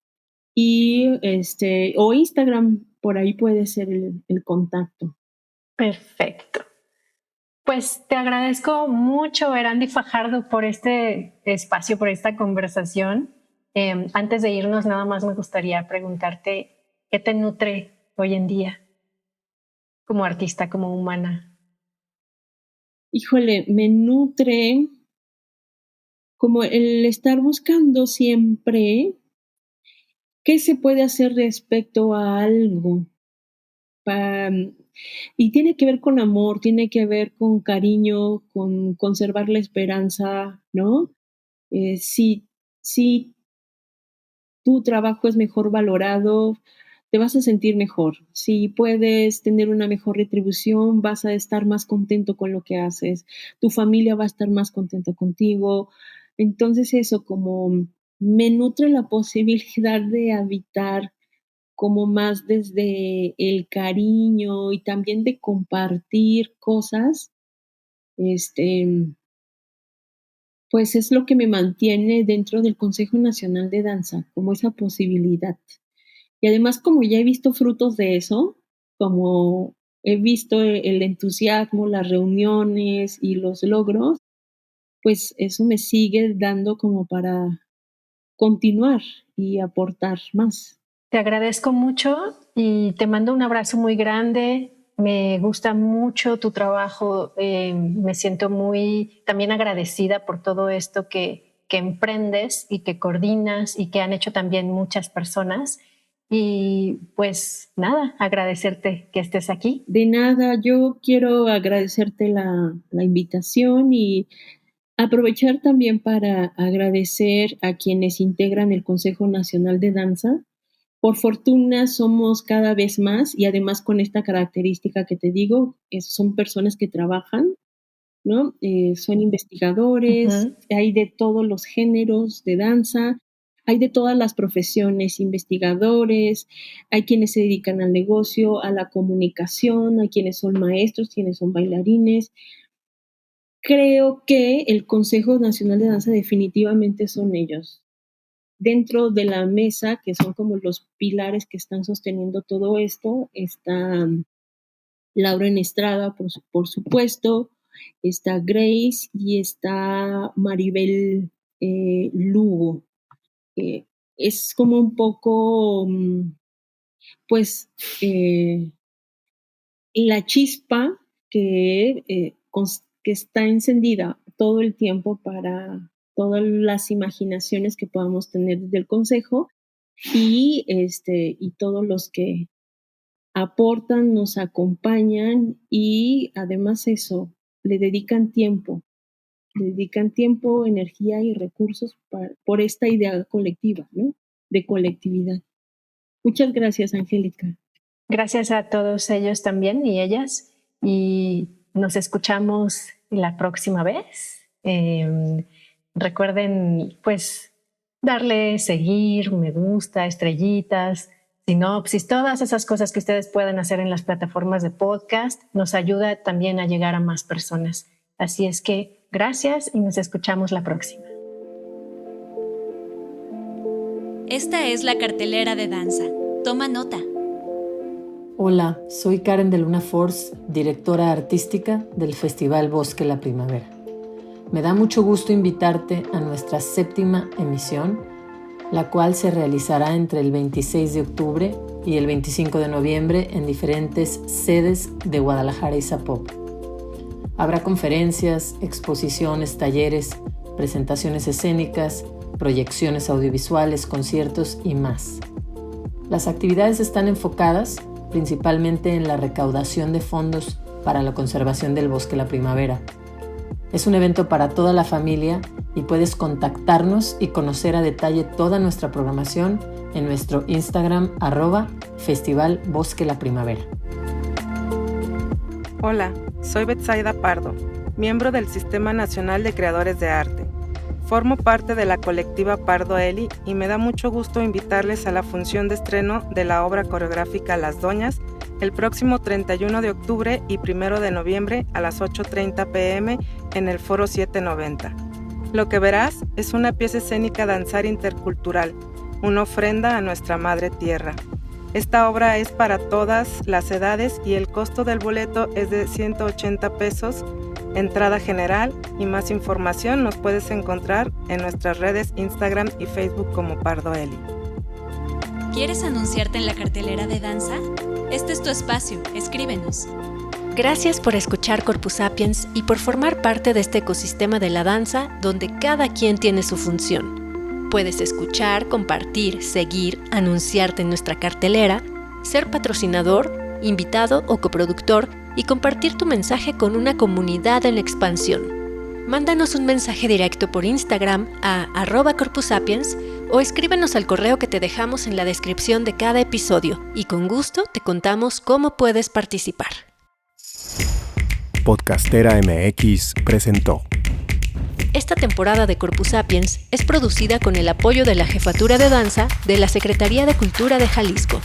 y o Instagram, por ahí puede ser el contacto. Perfecto. Pues te agradezco mucho, Erandi Fajardo, por este espacio, por esta conversación. Antes de irnos, nada más me gustaría preguntarte, ¿qué te nutre hoy en día como artista, como humana? Híjole, me nutre como el estar buscando siempre qué se puede hacer respecto a algo. Y tiene que ver con amor, tiene que ver con cariño, con conservar la esperanza, ¿no? Si tu trabajo es mejor valorado, te vas a sentir mejor. Si puedes tener una mejor retribución, vas a estar más contento con lo que haces. Tu familia va a estar más contenta contigo. Entonces eso, como me nutre la posibilidad de habitar como más desde el cariño y también de compartir cosas, pues es lo que me mantiene dentro del Consejo Nacional de Danza, como esa posibilidad. Y además, como ya he visto frutos de eso, como he visto el entusiasmo, las reuniones y los logros, pues eso me sigue dando como para continuar y aportar más. Te agradezco mucho y te mando un abrazo muy grande. Me gusta mucho tu trabajo. Me siento muy también agradecida por todo esto que emprendes y que coordinas y que han hecho también muchas personas. Y pues nada, agradecerte que estés aquí. De nada, yo quiero agradecerte la invitación y aprovechar también para agradecer a quienes integran el Consejo Nacional de Danza. Por fortuna somos cada vez más y además con esta característica que te digo, son personas que trabajan, ¿no? Son investigadores, hay de todos los géneros de danza, hay de todas las profesiones, investigadores, hay quienes se dedican al negocio, a la comunicación, hay quienes son maestros, quienes son bailarines. Creo que el Consejo Nacional de Danza definitivamente son ellos. Dentro de la mesa, que son como los pilares que están sosteniendo todo esto, está Lauren Estrada, por supuesto, está Grace y está Maribel Lugo. Es como un poco, pues, la chispa que está encendida todo el tiempo para todas las imaginaciones que podamos tener desde el consejo y todos los que aportan, nos acompañan y además eso, le dedican tiempo, energía y recursos por esta idea colectiva, ¿no? De colectividad. Muchas gracias, Angélica. Gracias a todos ellos también y ellas, y nos escuchamos la próxima vez. Recuerden, pues, darle seguir, me gusta, estrellitas, sinopsis, todas esas cosas que ustedes pueden hacer en las plataformas de podcast, nos ayuda también a llegar a más personas. Así es que gracias y nos escuchamos la próxima. Esta es la cartelera de danza. Toma nota. Hola, soy Karen de Luna Force, directora artística del Festival Bosque La Primavera. Me da mucho gusto invitarte a nuestra 7ª emisión, la cual se realizará entre el 26 de octubre y el 25 de noviembre en diferentes sedes de Guadalajara y Zapopan. Habrá conferencias, exposiciones, talleres, presentaciones escénicas, proyecciones audiovisuales, conciertos y más. Las actividades están enfocadas principalmente en la recaudación de fondos para la conservación del Bosque La Primavera. Es un evento para toda la familia y puedes contactarnos y conocer a detalle toda nuestra programación en nuestro Instagram @Festival Bosque La Primavera. Hola, soy Betsaida Pardo, miembro del Sistema Nacional de Creadores de Arte. Formo parte de la colectiva Pardo Eli y me da mucho gusto invitarles a la función de estreno de la obra coreográfica Las Doñas el próximo 31 de octubre y 1 de noviembre a las 8:30 p.m. en el Foro 790. Lo que verás es una pieza escénica danzar intercultural, una ofrenda a nuestra Madre Tierra. Esta obra es para todas las edades y el costo del boleto es de 180 pesos, entrada general, y más información nos puedes encontrar en nuestras redes Instagram y Facebook como Pardo Eli. ¿Quieres anunciarte en la cartelera de danza? Este es tu espacio, escríbenos. Gracias por escuchar Corpus Sapiens y por formar parte de este ecosistema de la danza donde cada quien tiene su función. Puedes escuchar, compartir, seguir, anunciarte en nuestra cartelera, ser patrocinador, invitado o coproductor y compartir tu mensaje con una comunidad en expansión. Mándanos un mensaje directo por Instagram a @corpusapiens o escríbenos al correo que te dejamos en la descripción de cada episodio y con gusto te contamos cómo puedes participar. Podcastera MX presentó. Esta temporada de Corpus Sapiens es producida con el apoyo de la Jefatura de Danza de la Secretaría de Cultura de Jalisco.